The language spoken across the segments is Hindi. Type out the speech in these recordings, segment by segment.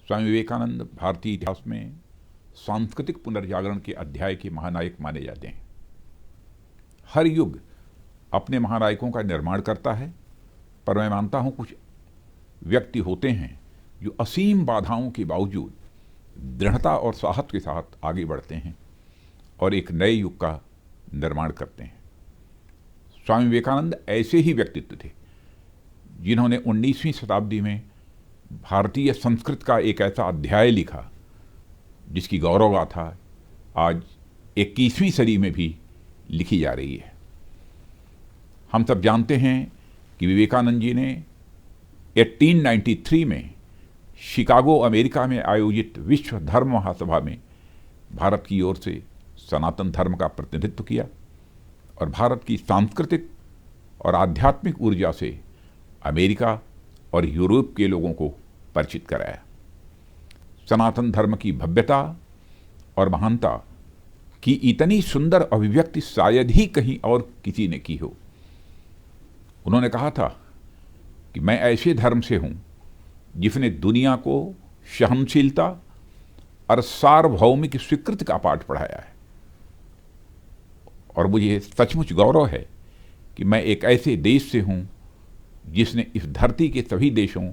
स्वामी विवेकानंद भारतीय इतिहास में सांस्कृतिक पुनर्जागरण के अध्याय के महानायक माने जाते हैं। हर युग अपने महानायकों का निर्माण करता है, पर मैं मानता हूं कुछ व्यक्ति होते हैं जो असीम बाधाओं के बावजूद दृढ़ता और साहस के साथ आगे बढ़ते हैं और एक नए युग का निर्माण करते हैं। स्वामी विवेकानंद ऐसे ही व्यक्तित्व थे जिन्होंने 19वीं शताब्दी में भारतीय संस्कृत का एक ऐसा अध्याय लिखा जिसकी गौरव गाथा आज 21वीं सदी में भी लिखी जा रही है। हम सब जानते हैं कि विवेकानंद जी ने 1893 में शिकागो अमेरिका में आयोजित विश्व धर्म महासभा में भारत की ओर से सनातन धर्म का प्रतिनिधित्व किया और भारत की सांस्कृतिक और आध्यात्मिक ऊर्जा से अमेरिका और यूरोप के लोगों को परिचित कराया। सनातन धर्म की भव्यता और महानता की इतनी सुंदर अभिव्यक्ति शायद ही कहीं और किसी ने की हो। उन्होंने कहा था कि मैं ऐसे धर्म से हूं जिसने दुनिया को सहनशीलता और सार्वभौमिक स्वीकृति का पाठ पढ़ाया है, और मुझे सचमुच गौरव है कि मैं एक ऐसे देश से हूं जिसने इस धरती के सभी देशों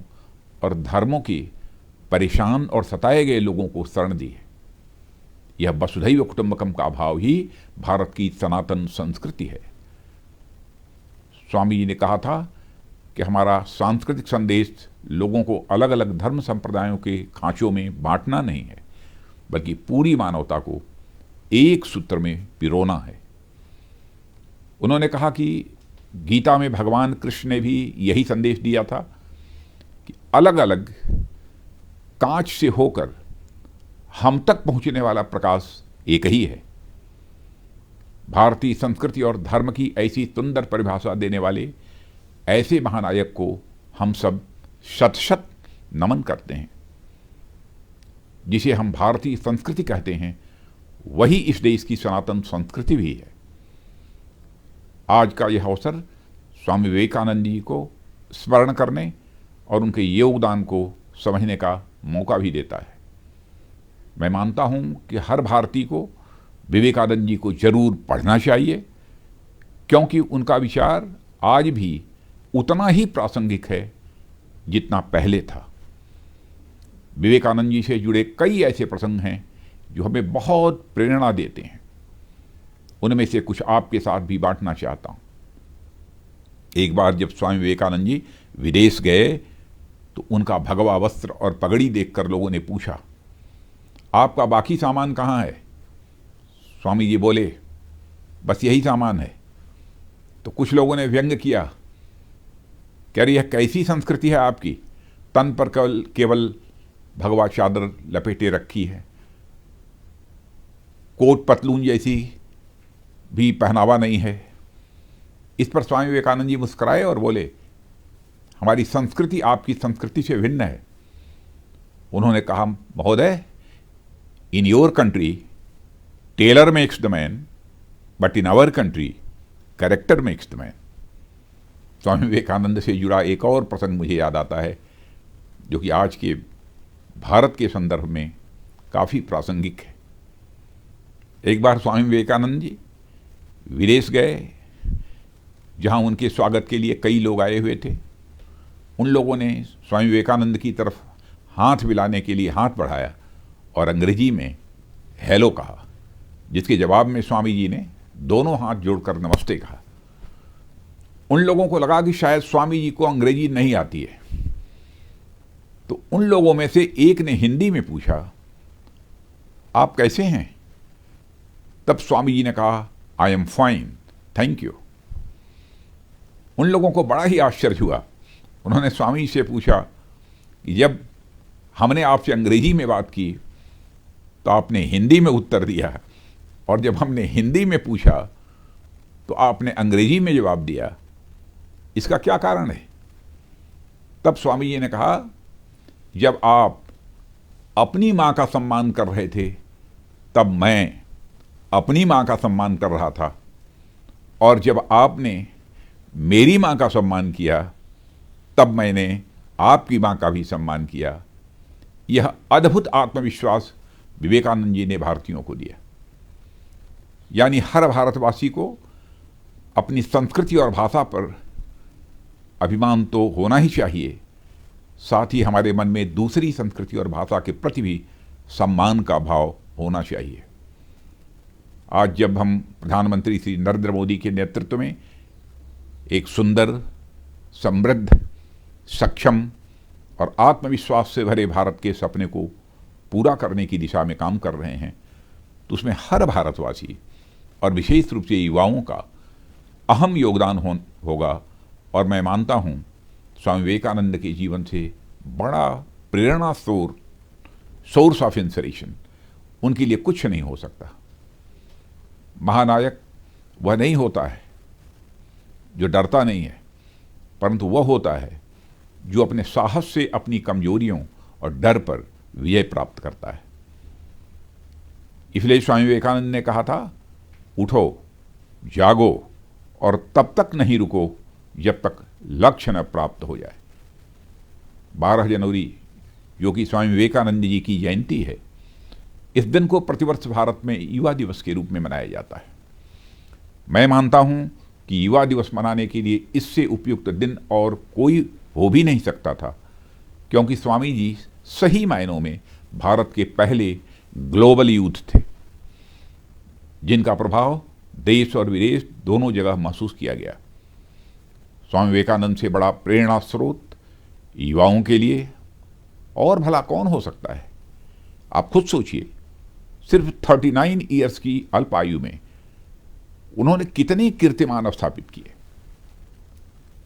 और धर्मों के परेशान और सताए गए लोगों को शरण दी है। यह वसुधैव कुटुंबकम का भाव ही भारत की सनातन संस्कृति है। स्वामी जी ने कहा था कि हमारा सांस्कृतिक संदेश लोगों को अलग अलग धर्म संप्रदायों के खांचों में बांटना नहीं है, बल्कि पूरी मानवता को एक सूत्र में पिरोना है। उन्होंने कहा कि गीता में भगवान कृष्ण ने भी यही संदेश दिया था कि अलग अलग कांच से होकर हम तक पहुंचने वाला प्रकाश एक ही है। भारतीय संस्कृति और धर्म की ऐसी सुंदर परिभाषा देने वाले ऐसे महानायक को हम सब शत शत नमन करते हैं। जिसे हम भारतीय संस्कृति कहते हैं वही इस देश की सनातन संस्कृति भी है। आज का यह अवसर स्वामी विवेकानंद जी को स्मरण करने और उनके योगदान को समझने का मौका भी देता है। मैं मानता हूं कि हर भारतीय को विवेकानंद जी को जरूर पढ़ना चाहिए, क्योंकि उनका विचार आज भी उतना ही प्रासंगिक है जितना पहले था। विवेकानंद जी से जुड़े कई ऐसे प्रसंग हैं जो हमें बहुत प्रेरणा देते हैं। उनमें से कुछ आपके साथ भी बांटना चाहता हूं। एक बार जब स्वामी विवेकानंद जी विदेश गए तो उनका भगवा वस्त्र और पगड़ी देखकर लोगों ने पूछा, आपका बाकी सामान कहाँ है? स्वामी जी बोले, बस यही सामान है। तो कुछ लोगों ने व्यंग किया, कह रही है कैसी संस्कृति है आपकी, तन पर केवल भगवा चादर लपेटे रखी है, कोट पतलून जैसी भी पहनावा नहीं है। इस पर स्वामी विवेकानंद जी मुस्कुराए और बोले, हमारी संस्कृति आपकी संस्कृति से भिन्न है। उन्होंने कहा, महोदय, in your country tailor makes the man, but in our country character makes the man. Swami Vivekananda से जुड़ा एक और प्रसंग मुझे याद आता है जो कि आज के भारत के संदर्भ में काफ़ी प्रासंगिक है। एक बार स्वामी विवेकानंद जी विदेश गए जहां उनके स्वागत के लिए कई लोग आए हुए थे। उन लोगों ने स्वामी विवेकानंद की तरफ हाथ मिलाने के लिए हाथ बढ़ाया और अंग्रेजी में हेलो कहा, जिसके जवाब में स्वामी जी ने दोनों हाथ जोड़कर नमस्ते कहा। उन लोगों को लगा कि शायद स्वामी जी को अंग्रेजी नहीं आती है, तो उन लोगों में से एक ने हिंदी में पूछा, आप कैसे हैं? तब स्वामी जी ने कहा, I am fine, thank you. उन लोगों को बड़ा ही आश्चर्य हुआ। उन्होंने स्वामी जी से पूछा कि जब हमने आपसे अंग्रेजी में बात की तो आपने हिंदी में उत्तर दिया, और जब हमने हिंदी में पूछा तो आपने अंग्रेजी में जवाब दिया, इसका क्या कारण है? तब स्वामी जी ने कहा, जब आप अपनी मां का सम्मान कर रहे थे तब मैं अपनी मां का सम्मान कर रहा था, और जब आपने मेरी मां का सम्मान किया तब मैंने आपकी मां का भी सम्मान किया। यह अद्भुत आत्मविश्वास विवेकानंद जी ने भारतीयों को दिया। यानी हर भारतवासी को अपनी संस्कृति और भाषा पर अभिमान तो होना ही चाहिए, साथ ही हमारे मन में दूसरी संस्कृति और भाषा के प्रति भी सम्मान का भाव होना चाहिए। आज जब हम प्रधानमंत्री श्री नरेंद्र मोदी के नेतृत्व में एक सुंदर, समृद्ध, सक्षम और आत्मविश्वास से भरे भारत के सपने को पूरा करने की दिशा में काम कर रहे हैं, तो उसमें हर भारतवासी और विशेष रूप से युवाओं का अहम योगदान होगा। और मैं मानता हूं स्वामी विवेकानंद के जीवन से बड़ा प्रेरणा सोर्स ऑफ इंस्पिरेशन उनके लिए कुछ नहीं हो सकता। महानायक वह नहीं होता है जो डरता नहीं है, परंतु वह होता है जो अपने साहस से अपनी कमजोरियों और डर पर विजय प्राप्त करता है। इसलिए स्वामी विवेकानंद ने कहा था, उठो, जागो और तब तक नहीं रुको जब तक लक्ष्य न प्राप्त हो जाए। 12 जनवरी जो कि स्वामी विवेकानंद जी की जयंती है, इस दिन को प्रतिवर्ष भारत में युवा दिवस के रूप में मनाया जाता है। मैं मानता हूं कि युवा दिवस मनाने के लिए इससे उपयुक्त दिन और कोई हो भी नहीं सकता था, क्योंकि स्वामी जी सही मायनों में भारत के पहले ग्लोबल यूथ थे, जिनका प्रभाव देश और विदेश दोनों जगह महसूस किया गया। स्वामी विवेकानंद से बड़ा प्रेरणा स्रोत युवाओं के लिए और भला कौन हो सकता है। आप खुद सोचिए, सिर्फ 39 ईयर्स की अल्प आयु में उन्होंने कितने कीर्तिमान स्थापित किए।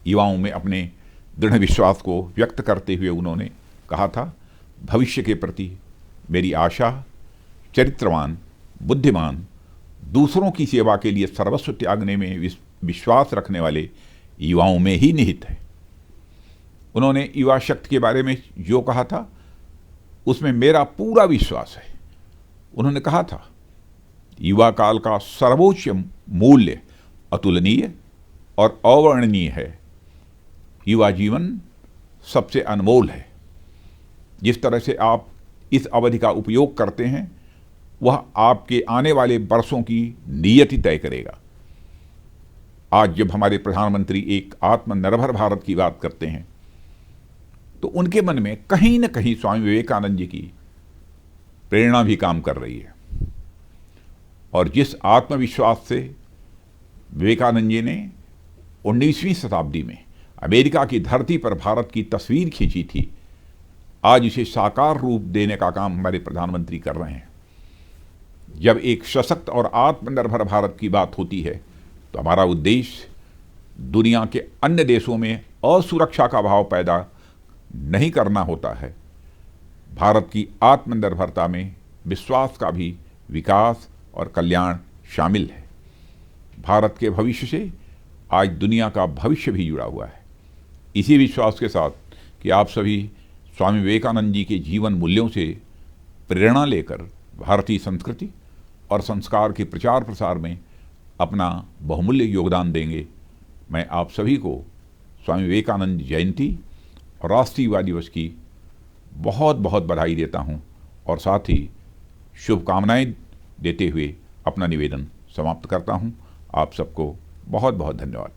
युवाओं में अपने दृढ़ विश्वास को व्यक्त करते हुए उन्होंने कहा था, भविष्य के प्रति मेरी आशा चरित्रवान, बुद्धिमान, दूसरों की सेवा के लिए सर्वस्व त्यागने में विश्वास रखने वाले युवाओं में ही निहित है। उन्होंने युवा शक्ति के बारे में जो कहा था उसमें मेरा पूरा विश्वास है। उन्होंने कहा था, युवा काल का सर्वोच्च मूल्य अतुलनीय और अवर्णनीय है। युवा जीवन सबसे अनमोल है। जिस तरह से आप इस अवधि का उपयोग करते हैं वह आपके आने वाले वर्षों की नियति तय करेगा। आज जब हमारे प्रधानमंत्री एक आत्मनिर्भर भारत की बात करते हैं तो उनके मन में कहीं न कहीं स्वामी विवेकानंद जी की प्रेरणा भी काम कर रही है। और जिस आत्मविश्वास से विवेकानंद जी ने 19वीं शताब्दी में अमेरिका की धरती पर भारत की तस्वीर खींची थी, आज इसे साकार रूप देने का काम हमारे प्रधानमंत्री कर रहे हैं। जब एक सशक्त और आत्मनिर्भर भारत की बात होती है तो हमारा उद्देश्य दुनिया के अन्य देशों में असुरक्षा का भाव पैदा नहीं करना होता है। भारत की आत्मनिर्भरता में विश्वास का भी विकास और कल्याण शामिल है। भारत के भविष्य से आज दुनिया का भविष्य भी जुड़ा हुआ है। इसी विश्वास के साथ कि आप सभी स्वामी विवेकानंद जी के जीवन मूल्यों से प्रेरणा लेकर भारतीय संस्कृति और संस्कार के प्रचार प्रसार में अपना बहुमूल्य योगदान देंगे, मैं आप सभी को स्वामी विवेकानंद जयंती और राष्ट्रीय युवा दिवस की बहुत बहुत बधाई देता हूं और साथ ही शुभकामनाएं देते हुए अपना निवेदन समाप्त करता हूं। आप सबको बहुत बहुत धन्यवाद।